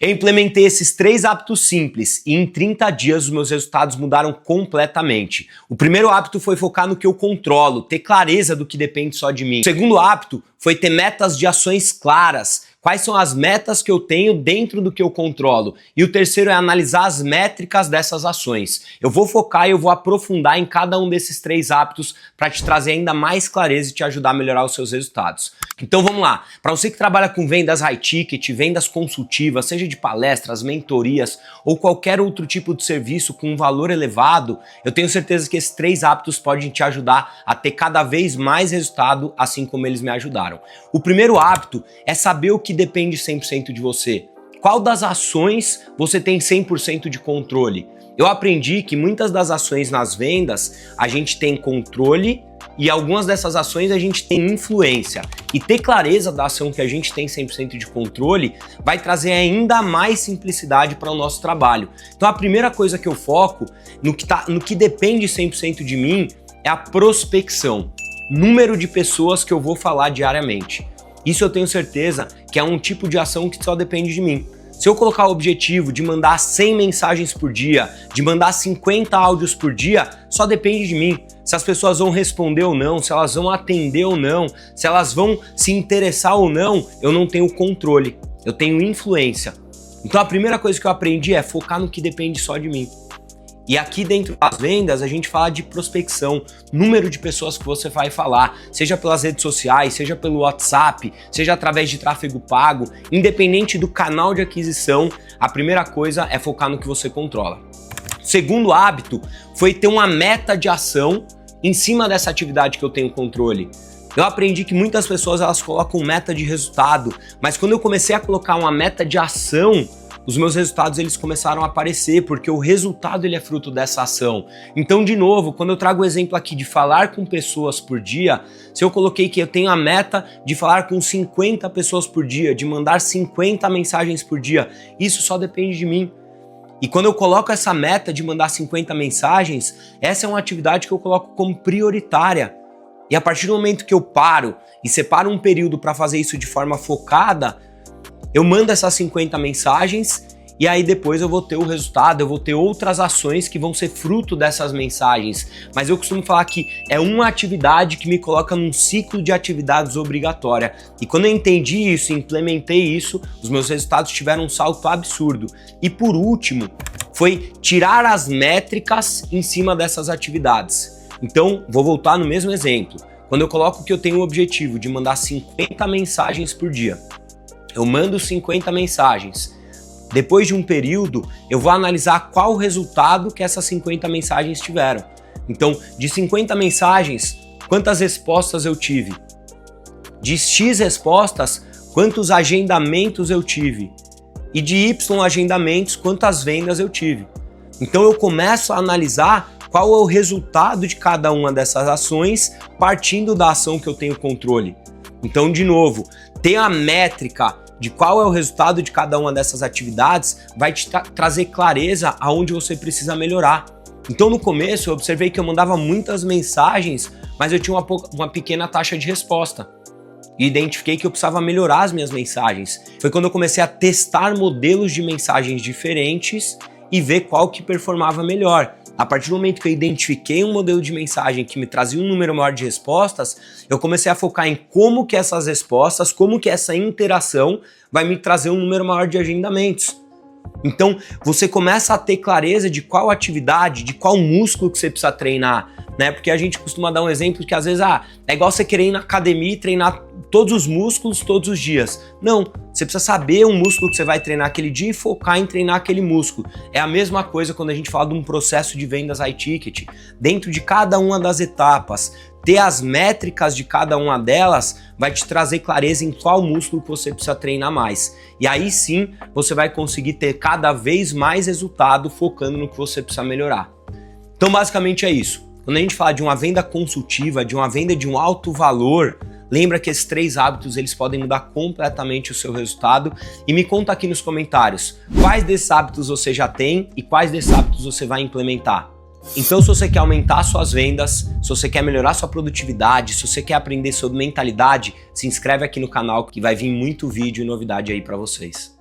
Eu implementei esses 3 hábitos simples e em 30 dias os meus resultados mudaram completamente. O primeiro hábito foi focar no que eu controlo, ter clareza do que depende só de mim. O segundo hábito foi ter metas de ações claras. Quais são as metas que eu tenho dentro do que eu controlo? E o terceiro é analisar as métricas dessas ações. Eu vou focar e eu vou aprofundar em cada um desses 3 hábitos para te trazer ainda mais clareza e te ajudar a melhorar os seus resultados. Então vamos lá. Para você que trabalha com vendas high ticket, vendas consultivas, seja de palestras, mentorias ou qualquer outro tipo de serviço com um valor elevado, eu tenho certeza que esses 3 hábitos podem te ajudar a ter cada vez mais resultado, assim como eles me ajudaram. O primeiro hábito é saber o que depende 100% de você. Qual das ações você tem 100% de controle? Eu aprendi que muitas das ações nas vendas a gente tem controle e algumas dessas ações a gente tem influência. E ter clareza da ação que a gente tem 100% de controle vai trazer ainda mais simplicidade para o nosso trabalho. Então a primeira coisa que eu foco no que depende 100% de mim é a prospecção. Número de pessoas que eu vou falar diariamente. Isso eu tenho certeza que é um tipo de ação que só depende de mim. Se eu colocar o objetivo de mandar 100 mensagens por dia, de mandar 50 áudios por dia, só depende de mim. Se as pessoas vão responder ou não, se elas vão atender ou não, se elas vão se interessar ou não, eu não tenho controle, eu tenho influência. Então a primeira coisa que eu aprendi é focar no que depende só de mim. E aqui dentro das vendas a gente fala de prospecção, número de pessoas que você vai falar, seja pelas redes sociais, seja pelo WhatsApp, seja através de tráfego pago, independente do canal de aquisição, a primeira coisa é focar no que você controla. O segundo hábito foi ter uma meta de ação em cima dessa atividade que eu tenho controle. Eu aprendi que muitas pessoas elas colocam meta de resultado, mas quando eu comecei a colocar uma meta de ação, os meus resultados eles começaram a aparecer, porque o resultado ele é fruto dessa ação. Então, de novo, quando eu trago o exemplo aqui de falar com pessoas por dia, se eu coloquei que eu tenho a meta de falar com 50 pessoas por dia, de mandar 50 mensagens por dia, isso só depende de mim. E quando eu coloco essa meta de mandar 50 mensagens, essa é uma atividade que eu coloco como prioritária. E a partir do momento que eu paro e separo um período para fazer isso de forma focada, eu mando essas 50 mensagens e aí depois eu vou ter o resultado, eu vou ter outras ações que vão ser fruto dessas mensagens. Mas eu costumo falar que é uma atividade que me coloca num ciclo de atividades obrigatória. E quando eu entendi isso, implementei isso, os meus resultados tiveram um salto absurdo. E por último, foi tirar as métricas em cima dessas atividades. Então, vou voltar no mesmo exemplo. Quando eu coloco que eu tenho o objetivo de mandar 50 mensagens por dia, eu mando 50 mensagens. Depois de um período, eu vou analisar qual o resultado que essas 50 mensagens tiveram. Então, de 50 mensagens, quantas respostas eu tive? De X respostas, quantos agendamentos eu tive? E de Y agendamentos, quantas vendas eu tive? Então, eu começo a analisar qual é o resultado de cada uma dessas ações, partindo da ação que eu tenho controle. Então, de novo, ter a métrica de qual é o resultado de cada uma dessas atividades vai te trazer clareza aonde você precisa melhorar. Então no começo eu observei que eu mandava muitas mensagens, mas eu tinha uma pequena taxa de resposta. E identifiquei que eu precisava melhorar as minhas mensagens. Foi quando eu comecei a testar modelos de mensagens diferentes e ver qual que performava melhor. A partir do momento que eu identifiquei um modelo de mensagem que me trazia um número maior de respostas, eu comecei a focar em como que essas respostas, como que essa interação vai me trazer um número maior de agendamentos. Então, você começa a ter clareza de qual atividade, de qual músculo que você precisa treinar, né? Porque a gente costuma dar um exemplo que às vezes é igual você querer ir na academia e treinar todos os músculos todos os dias. Não, você precisa saber um músculo que você vai treinar aquele dia e focar em treinar aquele músculo. É a mesma coisa quando a gente fala de um processo de vendas high ticket. Dentro de cada uma das etapas, ter as métricas de cada uma delas vai te trazer clareza em qual músculo que você precisa treinar mais. E aí sim, você vai conseguir ter cada vez mais resultado focando no que você precisa melhorar. Então basicamente é isso. Quando a gente fala de uma venda consultiva, de uma venda de um alto valor, lembra que esses 3 hábitos eles podem mudar completamente o seu resultado e me conta aqui nos comentários quais desses hábitos você já tem e quais desses hábitos você vai implementar. Então se você quer aumentar suas vendas, se você quer melhorar sua produtividade, se você quer aprender sobre mentalidade, se inscreve aqui no canal que vai vir muito vídeo e novidade aí para vocês.